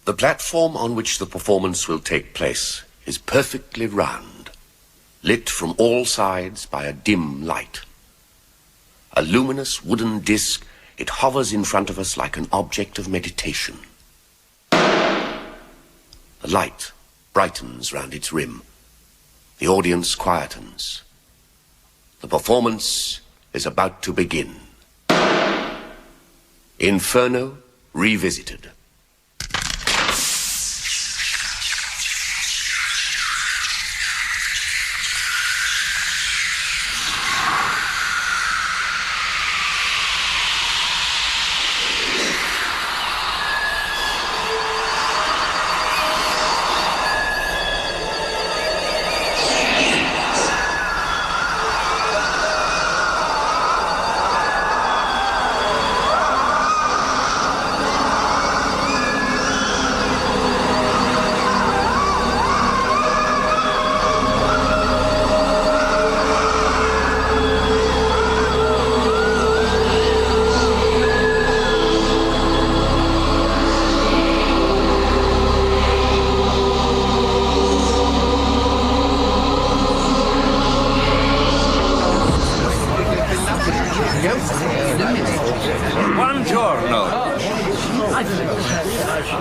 The platform on which the performance will take place is perfectly round, lit from all sides by a dim light. A luminous wooden disc, it hovers in front of us like an object of meditation. The light brightens round its rim. The audience quietens. The performance is about to begin. Inferno Revisited.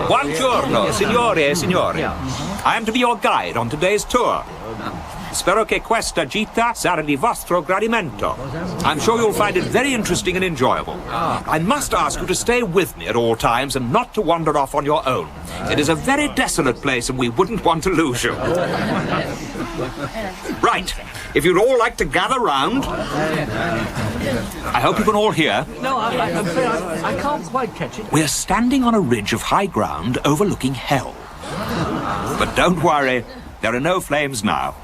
Buongiorno, signore e signori. I am to be your guide on today's tour. Spero che questa gita sarà di vostro gradimento. I'm sure you'll find it very interesting and enjoyable. I must ask you to stay with me at all times and not to wander off on your own. It is a very desolate place and we wouldn't want to lose you. Right, if you'd all like to gather round. I hope you can all hear. No, I can't quite catch it. We're standing on a ridge of high ground overlooking hell. But don't worry, there are no flames now.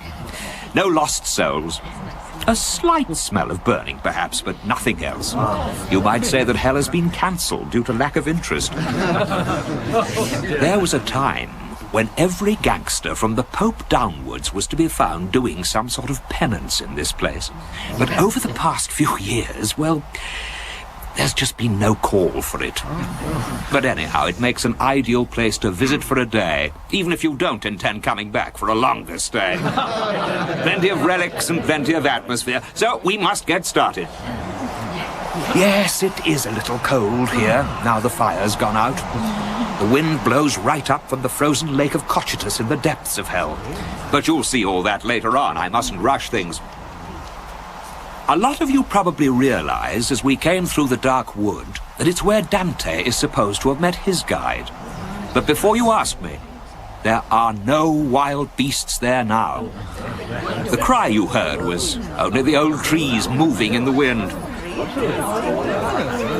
No lost souls. A slight smell of burning, perhaps, but nothing else. You might say that hell has been cancelled due to lack of interest. There was a time when every gangster from the Pope downwards was to be found doing some sort of penance in this place. But over the past few years, well, there's just been no call for it. But anyhow, it makes an ideal place to visit for a day, even if you don't intend coming back for a longer stay. Plenty of relics and plenty of atmosphere, so we must get started. Yes, it is a little cold here, now the fire's gone out. The wind blows right up from the frozen lake of Cocytus in the depths of hell. But you'll see all that later on, I mustn't rush things. A lot of you probably realize, as we came through the dark wood, that it's where Dante is supposed to have met his guide. But before you ask me, there are no wild beasts there now. The cry you heard was only the old trees moving in the wind.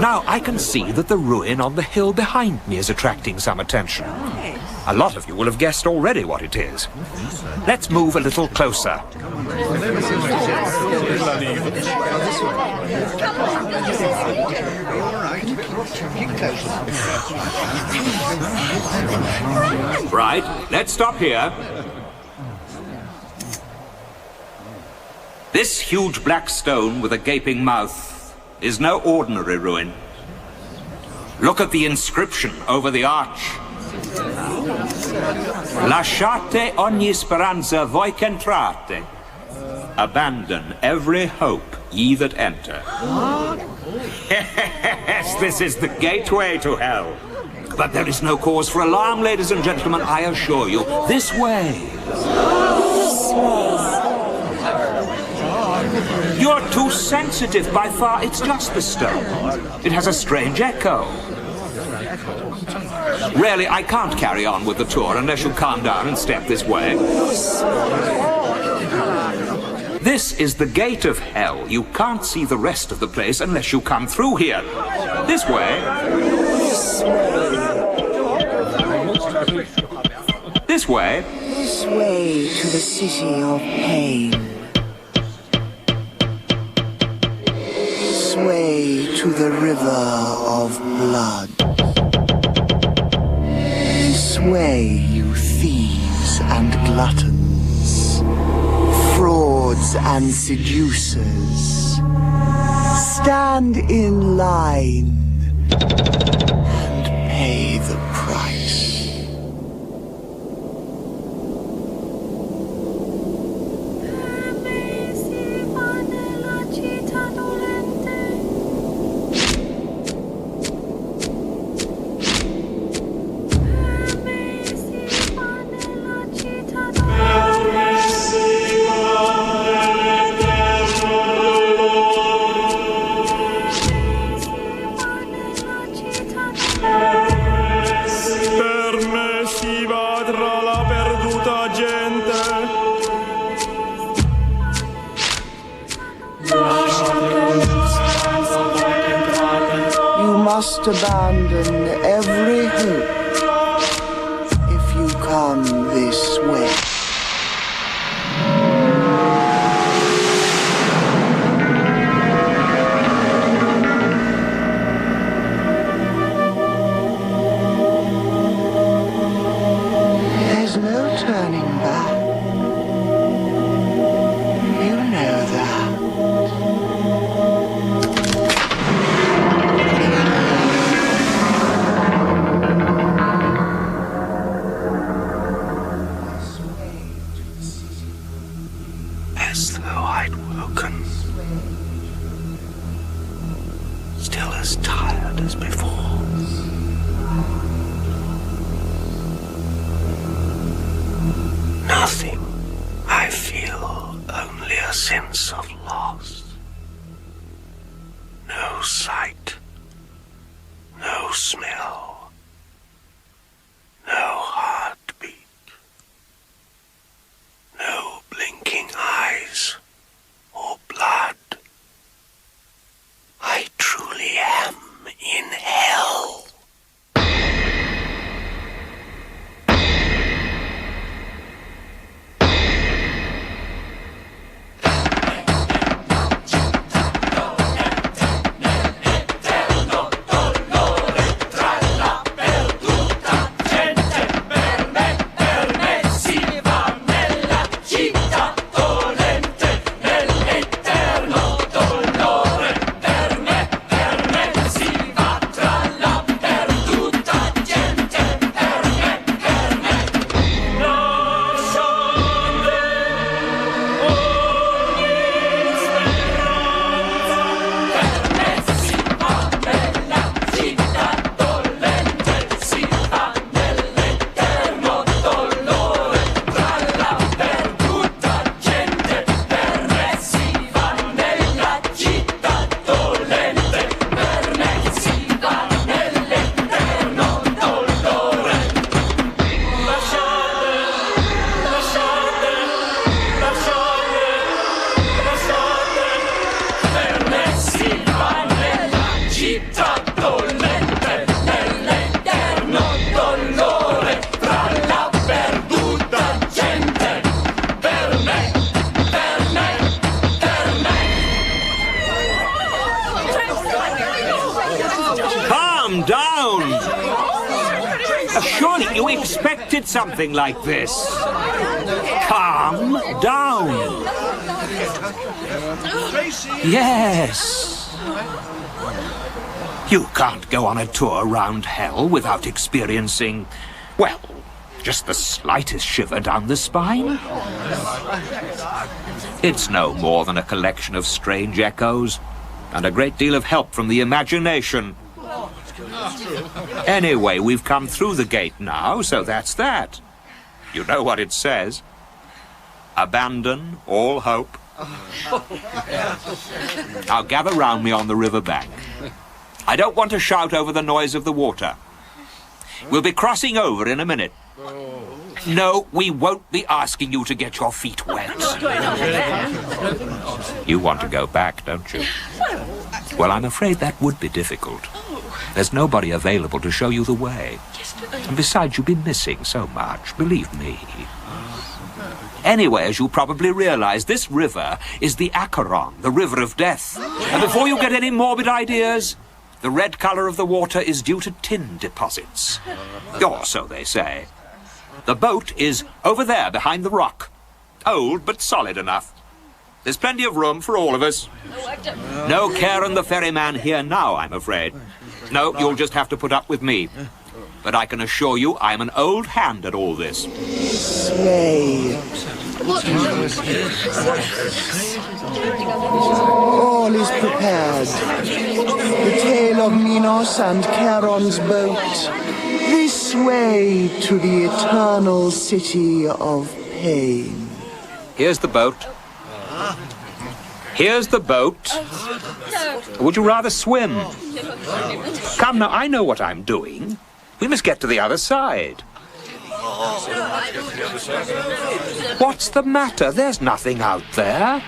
Now, I can see that the ruin on the hill behind me is attracting some attention. A lot of you will have guessed already what it is. Let's move a little closer. Right, let's stop here. This huge black stone with a gaping mouth is no ordinary ruin. Look at the inscription over the arch. Lasciate ogni speranza voi che entrate. Abandon every hope, ye that enter. Yes, this is the gateway to hell. But there is no cause for alarm, ladies and gentlemen, I assure you. This way. You're too sensitive by far. It's just the stone. It has a strange echo. Really, I can't carry on with the tour unless you calm down and step this way. This is the gate of hell. You can't see the rest of the place unless you come through here. This way. This way. This way to the city of pain. This way to the river of blood. This way, you thieves and gluttons, frauds and seducers, stand in line and pay the price. must abandon every hope if you come this way. There's no turning back. You know that. As though I'd woken, still as tired as before. Nothing. I feel only a sense of loss. No sight, no smell, no heartbeat, no blinking eyes or blood. I truly am in hell. Surely you expected something like this. Calm down. Yes. You can't go on a tour round hell without experiencing, well, just the slightest shiver down the spine. It's no more than a collection of strange echoes and a great deal of help from the imagination. Anyway, we've come through the gate now, so that's that. You know what it says. Abandon all hope. Now gather round me on the river bank. I don't want to shout over the noise of the water. We'll be crossing over in a minute. No, we won't be asking you to get your feet wet. You want to go back, don't you? Well, I'm afraid that would be difficult. There's nobody available to show you the way. And besides, you'll be missing so much, believe me. Anyway, as you probably realize, this river is the Acheron, the river of death. And before you get any morbid ideas, the red color of the water is due to tin deposits. Or so they say. The boat is over there behind the rock. Old, but solid enough. There's plenty of room for all of us. No Acheron the ferryman here now, I'm afraid. No, you'll just have to put up with me. But I can assure you I'm an old hand at all this. Slay. All is prepared. The tale of Minos and Charon's boat. This way to the eternal city of pain. Here's the boat. Here's the boat. Would you rather swim? Come now, I know what I'm doing. We must get to the other side. What's the matter? There's nothing out there.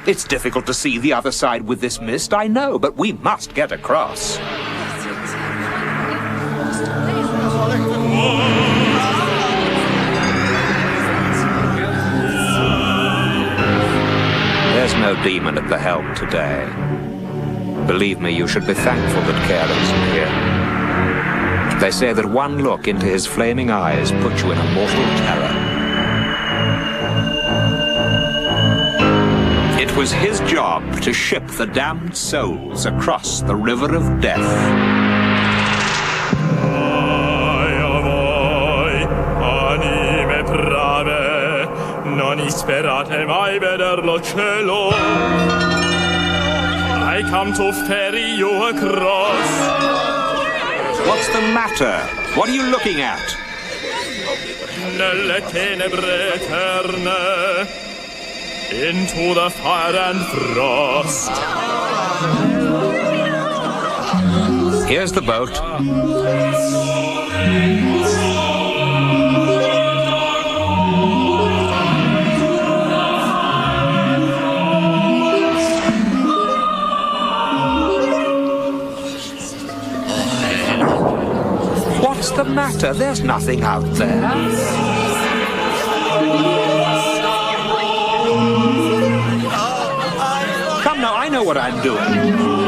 It's difficult to see the other side with this mist, I know, but we must get across. There's no demon at the helm today. Believe me, you should be thankful that Acheron's here. They say that one look into his flaming eyes puts you in a mortal terror. It was his job to ship the damned souls across the river of death. Non isperate mai vederlo cielo. I come to ferry you across. What's the matter? What are you looking at? Nelle tenebre eterne, into the fire and frost. Here's the boat. What's the matter? There's nothing out there. Come now, I know what I'm doing.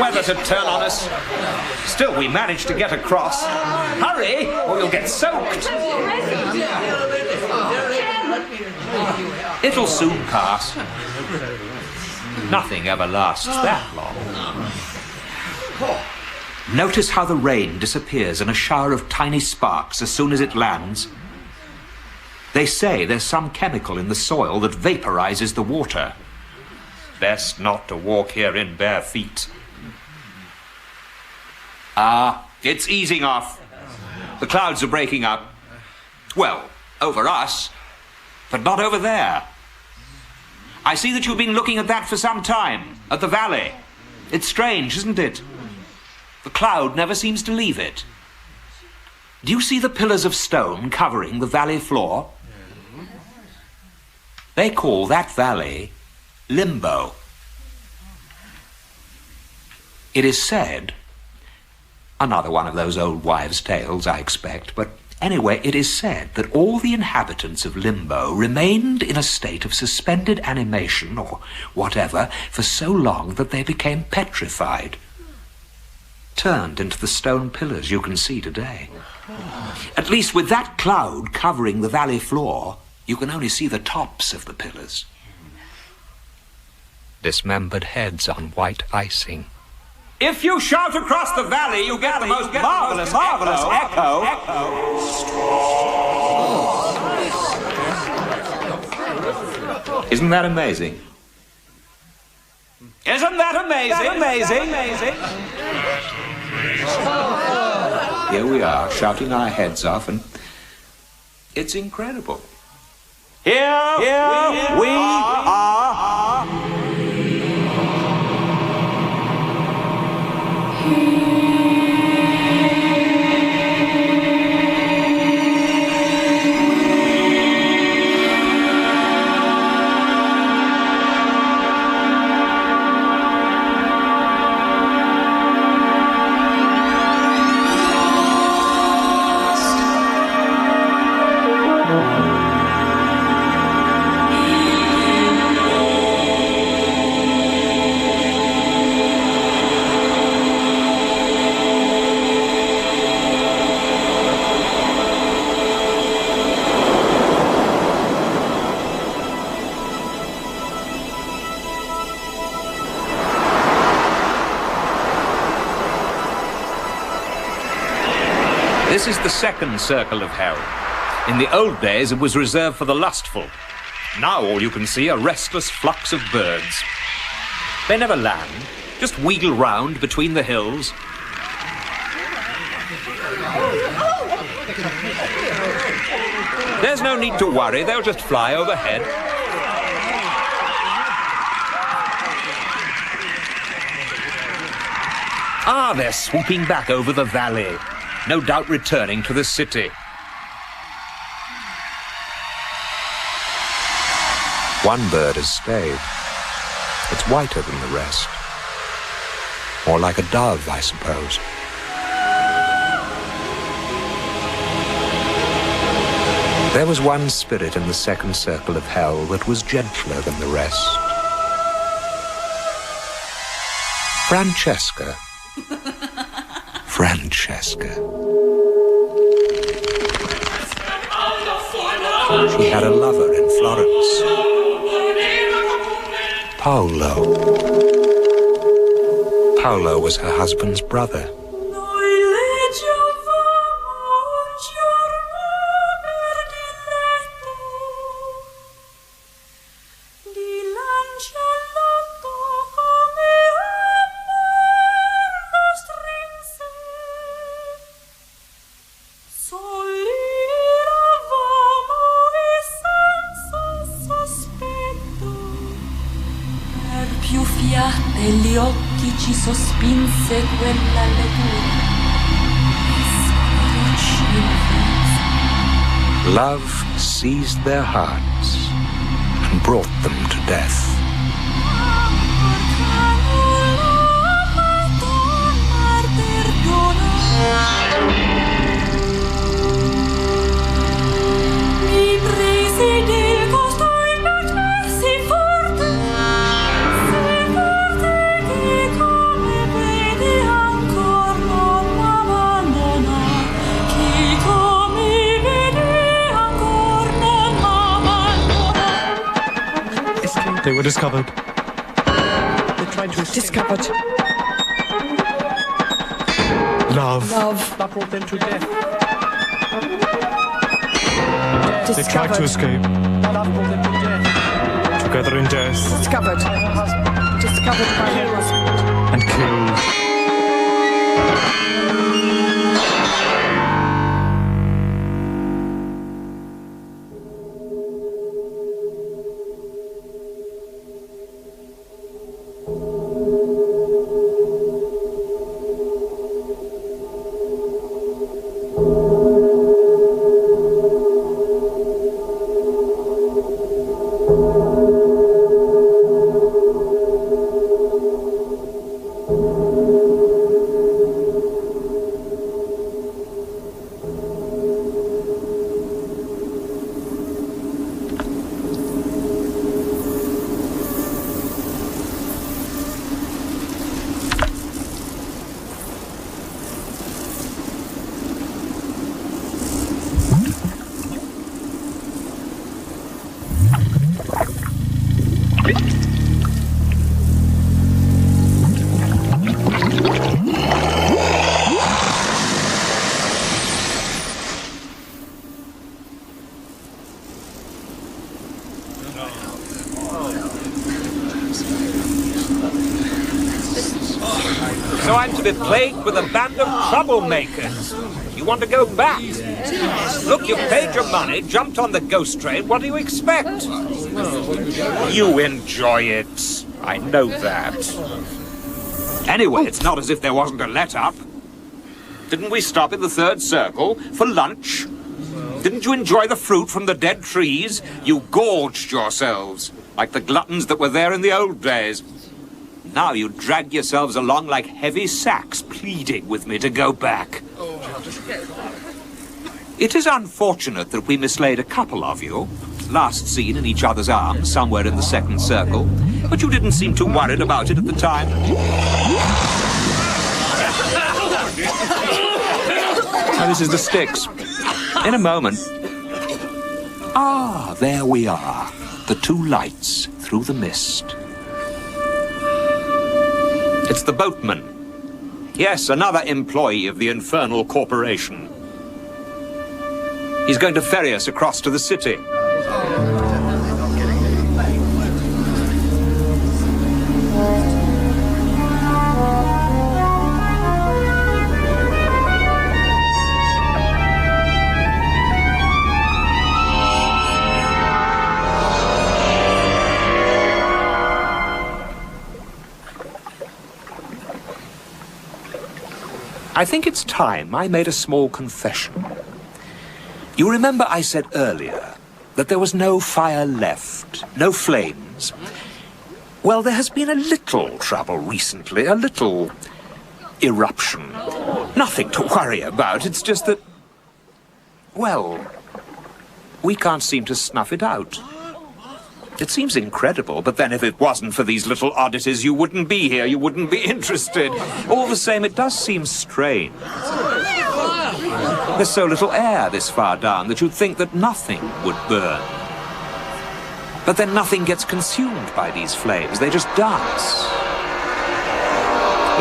Weather to turn on us. Still, we managed to get across. Hurry, or you'll get soaked. It'll soon pass. Nothing ever lasts that long. Notice how the rain disappears in a shower of tiny sparks as soon as it lands. They say there's some chemical in the soil that vaporizes the water. Best not to walk here in bare feet. It's easing off. The clouds are breaking up. Well, over us, but not over there. I see that you've been looking at that for some time, at the valley. It's strange, isn't it? The cloud never seems to leave it. Do you see the pillars of stone covering the valley floor? They call that valley Limbo. It is said, another one of those old wives' tales, I expect, but anyway, it is said that all the inhabitants of Limbo remained in a state of suspended animation, or whatever, for so long that they became petrified, turned into the stone pillars you can see today. At least with that cloud covering the valley floor, you can only see the tops of the pillars. Dismembered heads on white icing. If you shout across the valley, you get the most marvelous echo. Isn't that amazing? Isn't that amazing? Here we are, shouting our heads off, and it's incredible. Here we are. This is the second circle of hell. In the old days, it was reserved for the lustful. Now all you can see are restless flocks of birds. They never land, just wheedle round between the hills. There's no need to worry, they'll just fly overhead. Ah, they're swooping back over the valley, no doubt returning to the city. One bird has stayed. It's whiter than the rest. More like a dove, I suppose. There was one spirit in the second circle of hell that was gentler than the rest. Francesca. Francesca. She had a lover in Florence. Paolo. Paolo was her husband's brother. Ci sospinse quella lettura. Love seized their hearts and brought them to death. They were discovered. They tried to escape. Discovered. Love. Love. That brought them to death. They tried to escape. That brought them to death. Together in death. Discovered. Discovered by her husband. And killed. So I'm to be plagued with a band of troublemakers. You want to go back? Look, you've paid your money, jumped on the ghost train. What do you expect? You enjoy it. I know that. Anyway, it's not as if there wasn't a let-up. Didn't we stop in the third circle for lunch? Didn't you enjoy the fruit from the dead trees? You gorged yourselves, like the gluttons that were there in the old days. Now you drag yourselves along like heavy sacks, pleading with me to go back. It is unfortunate that we mislaid a couple of you, last seen in each other's arms somewhere in the second circle, but you didn't seem too worried about it at the time. Now this is the sticks. In a moment. Ah, there we are. The two lights through the mist. It's the boatman. Yes, another employee of the Infernal Corporation. He's going to ferry us across to the city. I think it's time I made a small confession. You remember I said earlier that there was no fire left, no flames? Well, there has been a little trouble recently, a little eruption. Nothing to worry about, it's just that, well, we can't seem to snuff it out. It seems incredible, but then if it wasn't for these little oddities, you wouldn't be here, you wouldn't be interested. All the same, it does seem strange. There's so little air this far down that you'd think that nothing would burn. But then nothing gets consumed by these flames, they just dance.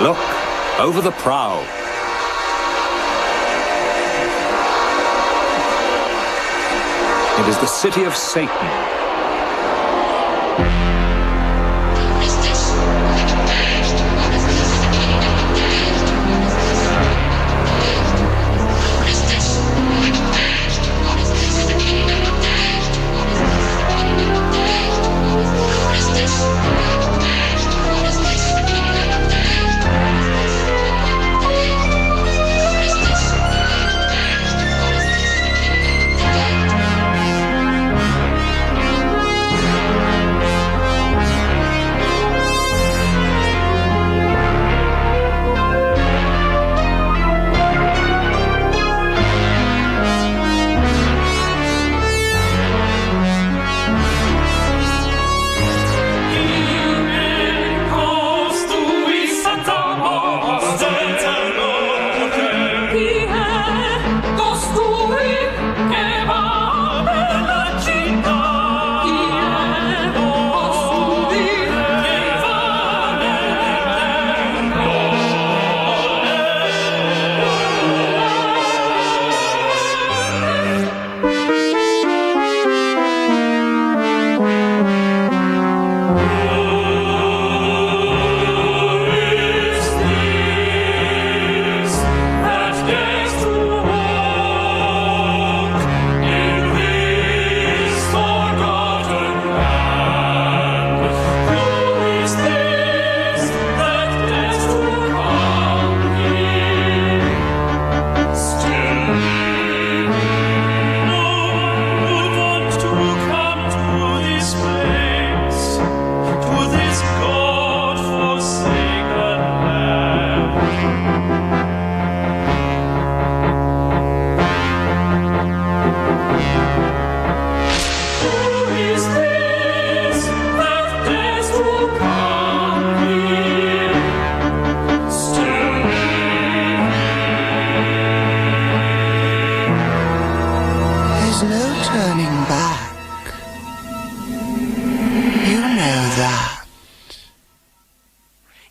Look, over the prow. It is the city of Satan.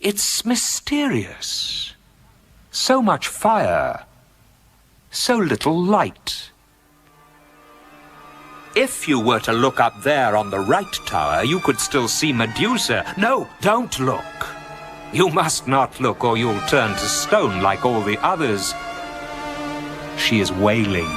It's mysterious. So much fire, so little light. If you were to look up there on the right tower, you could still see Medusa. No, don't look. You must not look or you'll turn to stone like all the others. She is wailing.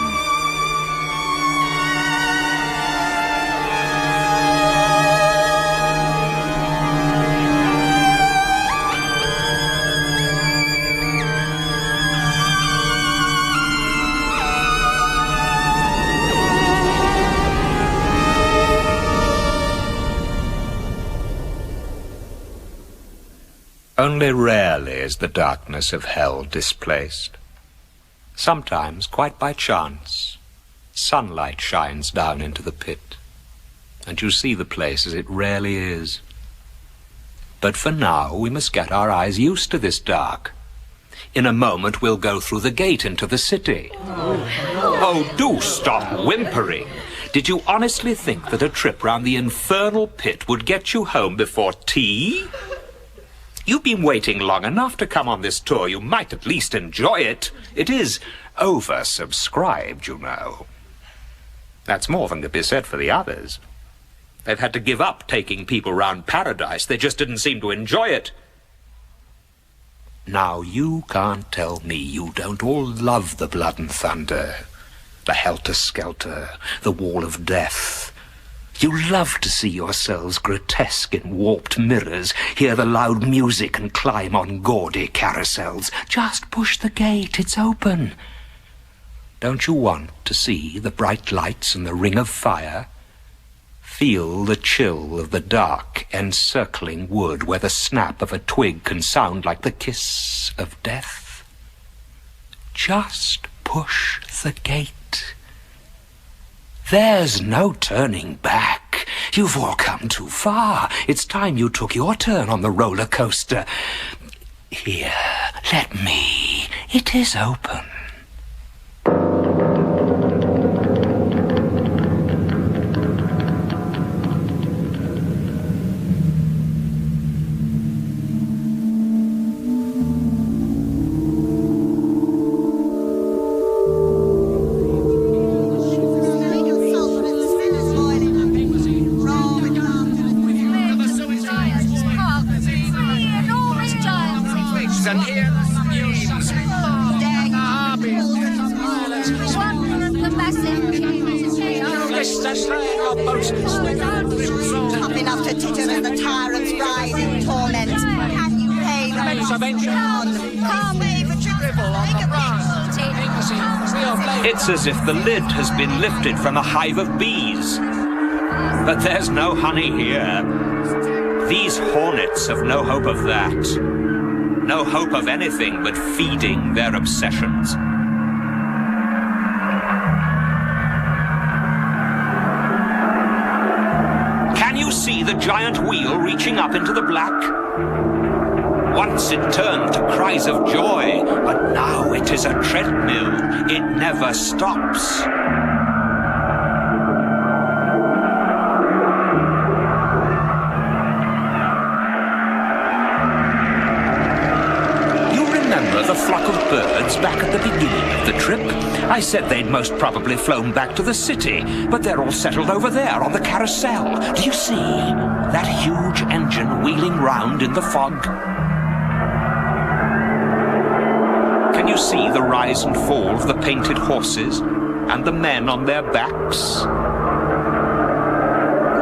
Only rarely is the darkness of hell displaced. Sometimes, quite by chance, sunlight shines down into the pit, and you see the place as it really is. But for now, we must get our eyes used to this dark. In a moment, we'll go through the gate into the city. Oh, do stop whimpering. Did you honestly think that a trip round the infernal pit would get you home before tea? You've been waiting long enough to come on this tour. You might at least enjoy it. It is oversubscribed, you know. That's more than could be said for the others. They've had to give up taking people round paradise. They just didn't seem to enjoy it. Now, you can't tell me you don't all love the blood and thunder, the helter-skelter, the wall of death, You love to see yourselves grotesque in warped mirrors, hear the loud music and climb on gaudy carousels. Just push the gate, it's open. Don't you want to see the bright lights and the ring of fire? Feel the chill of the dark encircling wood where the snap of a twig can sound like the kiss of death? Just push the gate. There's no turning back. You've all come too far. It's time you took your turn on the roller coaster. Here, let me. It is open. It's as if the lid has been lifted from a hive of bees. But there's no honey here. These hornets have no hope of that. No hope of anything but feeding their obsessions. Can you see the giant wheel reaching up into the black? Once it turned to cries of joy, but now it is a treadmill. It never stops. You remember the flock of birds back at the beginning of the trip? I said they'd most probably flown back to the city, but they're all settled over there on the carousel. Do you see that huge engine wheeling round in the fog? Can you see the rise and fall of the painted horses and the men on their backs?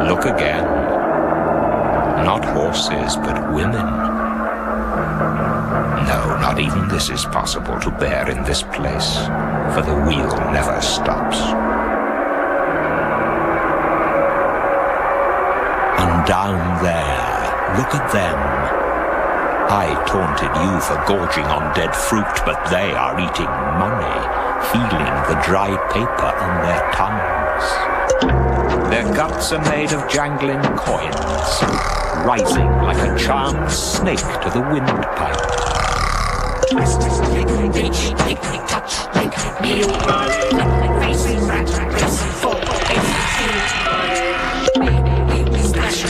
Look again. Not horses, but women. No, not even this is possible to bear in this place, for the wheel never stops. And down there, look at them. I taunted you for gorging on dead fruit, but they are eating money, feeling the dry paper on their tongues. Their guts are made of jangling coins, rising like a charmed snake to the windpipe. Twist, lick, touch, lick, kneel, racing rat, racing fall, splash,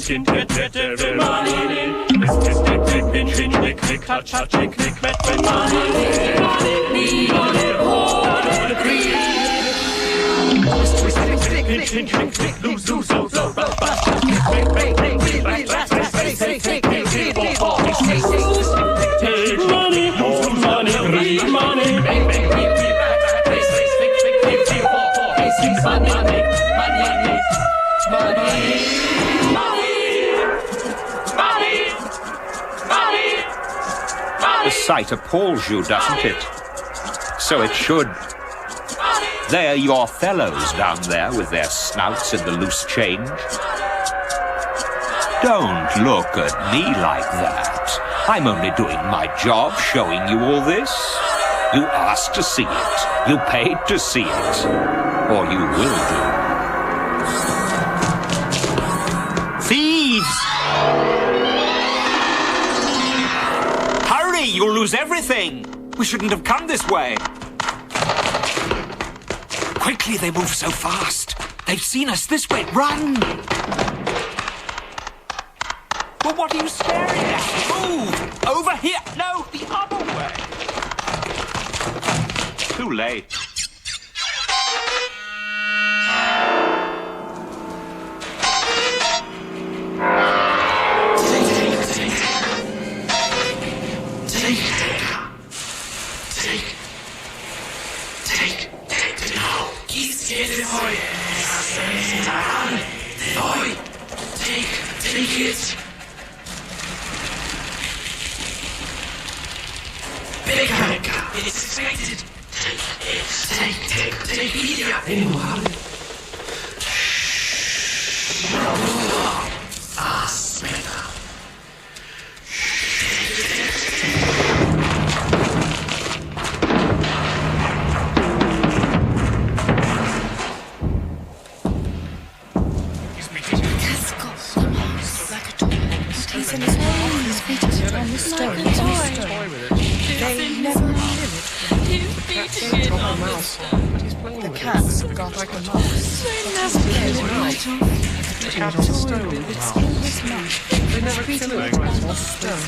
Skin, every money. Click, touch, click, The sight appalls you, doesn't it? So it should. They're your fellows down there with their snouts in the loose change. Don't look at me like that. I'm only doing my job, showing you all this. You asked to see it. You paid to see it. Or you will do. Thieves! Hurry, you'll lose everything. We shouldn't have come this way. Quickly, they move so fast. They've seen us this way. Run! Well, what are you staring at? Move! Over here! No, the other way! Too late. Take it. Bigger. It's expected. Take media. Anyone. Fast, better. The cat's got like a mouse. The cat on stone. They never kill it on stone.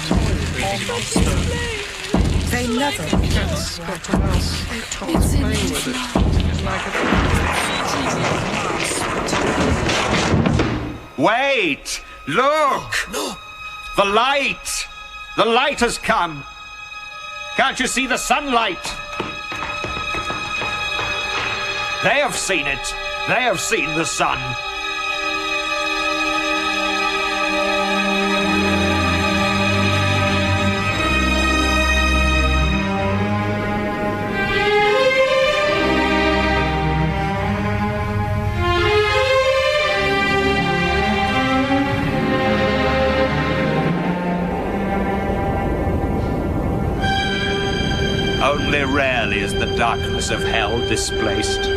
They never. The cat's got a mouse. Tom's playing with it. It's like a Wait! Look! No! The light! The light has come! Can't you see the sunlight? They have seen it. They have seen the sun. Only rarely is the darkness of hell displaced.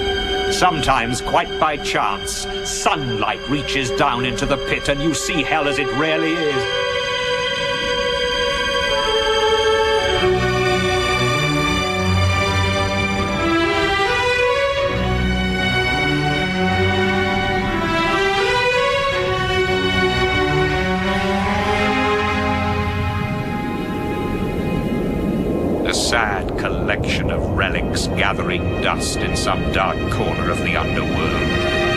Sometimes, quite by chance, sunlight reaches down into the pit and you see hell as it really is. A sad collection of relics gathering dust in some dark corner of the underworld.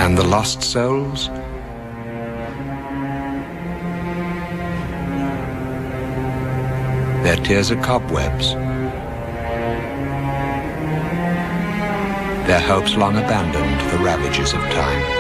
And the lost souls? Their tears are cobwebs. Their hopes long abandoned the ravages of time.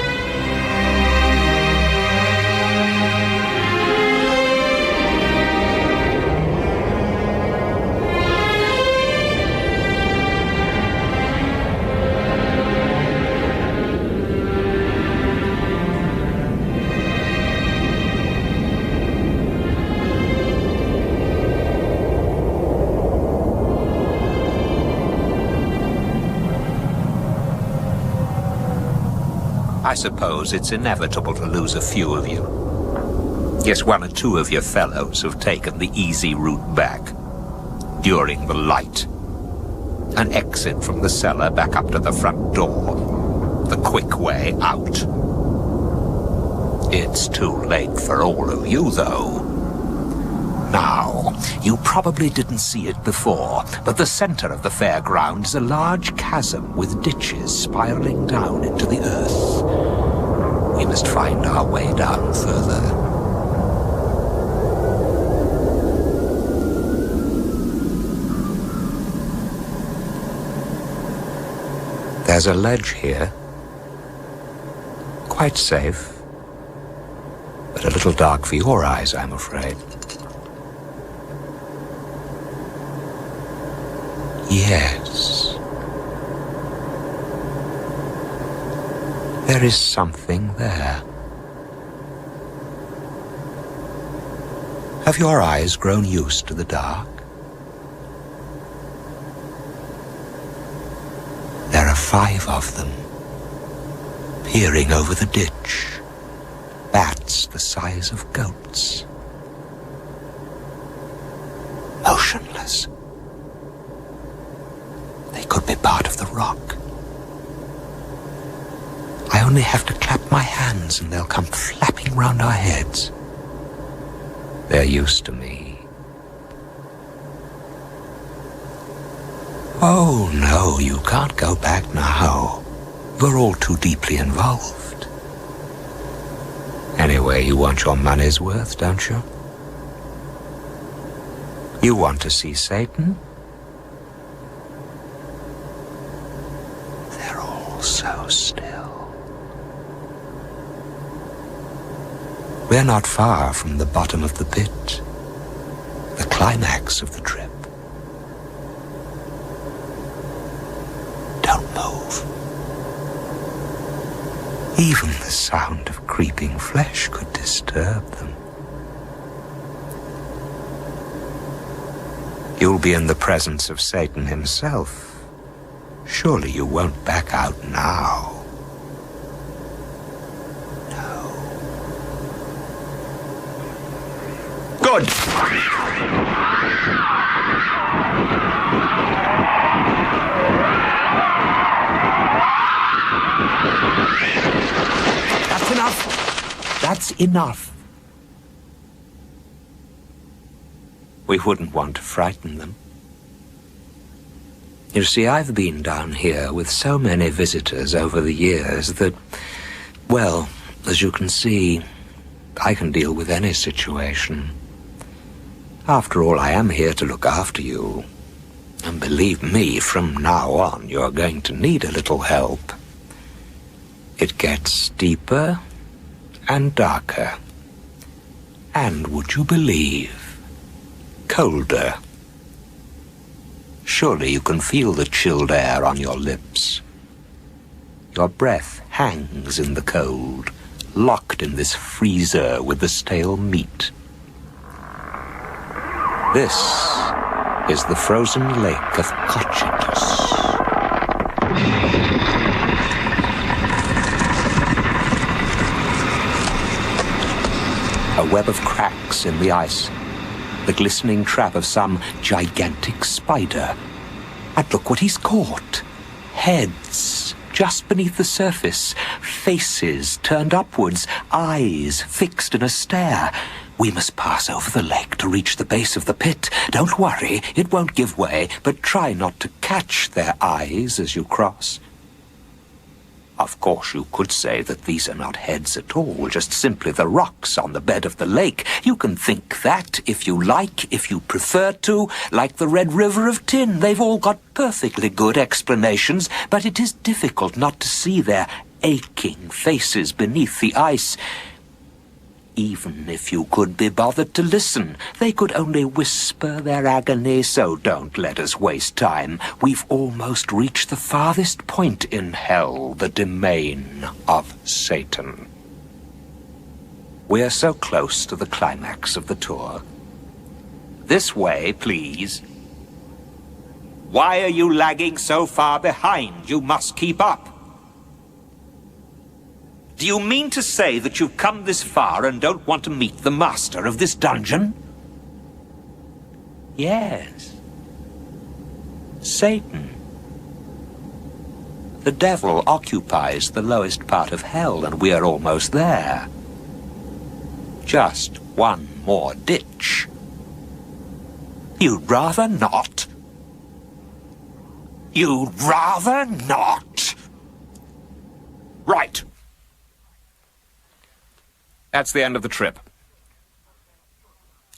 I suppose it's inevitable to lose a few of you. Yes, one or two of your fellows have taken the easy route back. During the light. An exit from the cellar back up to the front door. The quick way out. It's too late for all of you, though. Now, Now, you probably didn't see it before, but the center of the fairground is a large chasm with ditches spiraling down into the earth. We must find our way down further. There's a ledge here. Quite safe. But a little dark for your eyes, I'm afraid. Yes. There is something there. Have your eyes grown used to the dark? There are 5 of them, peering over the ditch. Bats the size of goats. Motionless. They could be part of the rock. I only have to clap my hands and they'll come flapping round our heads. They're used to me. Oh, no, you can't go back now. You're all too deeply involved. Anyway, you want your money's worth, don't you? You want to see Satan? They're all so still. We're not far from the bottom of the pit, the climax of the trip. Don't move. Even the sound of creeping flesh could disturb them. You'll be in the presence of Satan himself. Surely you won't back out now. No. Good! That's enough. That's enough. We wouldn't want to frighten them. You see, I've been down here with so many visitors over the years that, well, as you can see, I can deal with any situation. After all, I am here to look after you. And believe me, from now on, you're going to need a little help. It gets deeper and darker. And would you believe, colder. Surely you can feel the chilled air on your lips. Your breath hangs in the cold, locked in this freezer with the stale meat. This is the frozen lake of Cocytus. A web of cracks in the ice, the glistening trap of some gigantic spider. And look what he's caught. Heads just beneath the surface, faces turned upwards, eyes fixed in a stare. We must pass over the lake to reach the base of the pit. Don't worry, it won't give way, but try not to catch their eyes as you cross. Of course, you could say that these are not heads at all, just simply the rocks on the bed of the lake. You can think that, if you like, if you prefer to, like the Red River of Tin. They've all got perfectly good explanations, but it is difficult not to see their aching faces beneath the ice. Even if you could be bothered to listen, they could only whisper their agony, so don't let us waste time. We've almost reached the farthest point in hell, the domain of Satan. We're so close to the climax of the tour. This way, please. Why are you lagging so far behind? You must keep up. Do you mean to say that you've come this far and don't want to meet the master of this dungeon? Yes. Satan. The devil occupies the lowest part of hell, and we're almost there. Just one more ditch. You'd rather not? You'd rather not? Right. That's the end of the trip.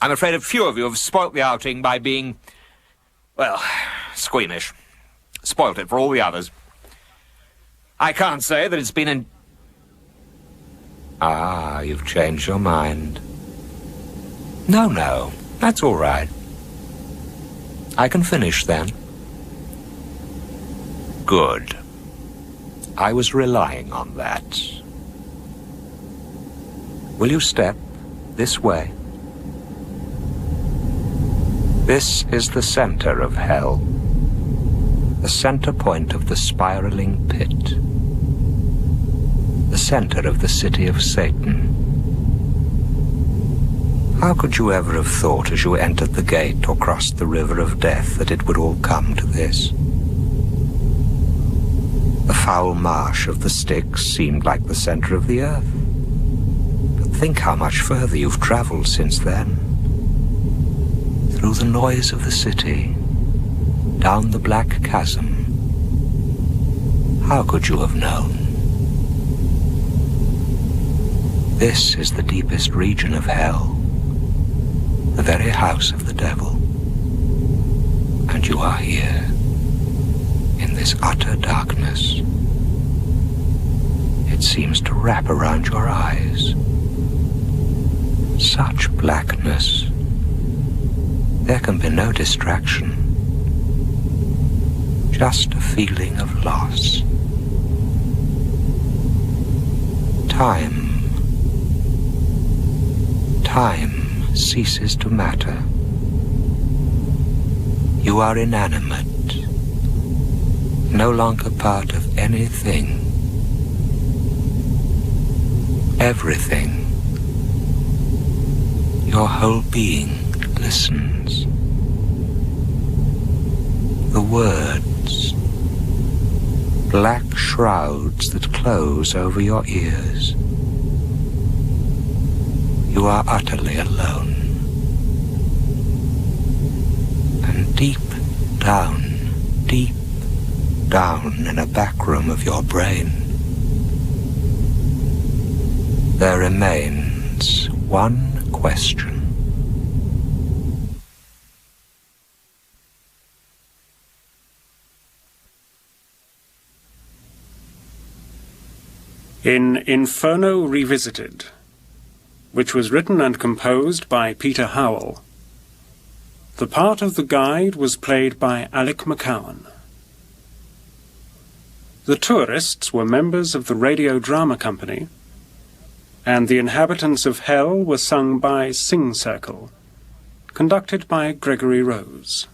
I'm afraid a few of you have spoilt the outing by being, well, squeamish. Spoilt it for all the others. I can't say that it's been an... Ah, you've changed your mind. No, that's all right. I can finish then. Good. I was relying on that. Will you step this way? This is the center of hell. The center point of the spiraling pit. The center of the city of Satan. How could you ever have thought as you entered the gate or crossed the river of death that it would all come to this? The foul marsh of the Styx seemed like the center of the earth. But think how much further you've traveled since then. Through the noise of the city, down the black chasm. How could you have known? This is the deepest region of hell, the very house of the devil. And you are here, in this utter darkness. It seems to wrap around your eyes. Such blackness. There can be no distraction. Just a feeling of loss. Time ceases to matter. You are inanimate, no longer part of anything. Everything, your whole being listens. The words, black shrouds that close over your ears. You are utterly alone. And deep down in a back room of your brain, there remains one question. In Inferno Revisited, which was written and composed by Peter Howell, the part of the guide was played by Alec McCowan. The tourists were members of the radio drama company, and the inhabitants of hell were sung by Sing Circle, conducted by Gregory Rose.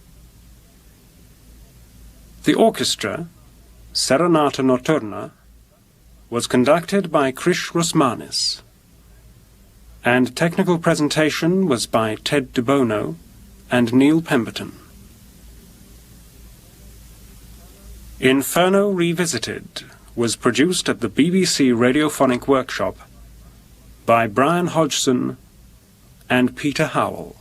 The orchestra, Serenata Notturna, was conducted by Krish Rosmanis, and technical presentation was by Ted DeBono and Neil Pemberton. Inferno Revisited was produced at the BBC Radiophonic Workshop by Brian Hodgson and Peter Howell.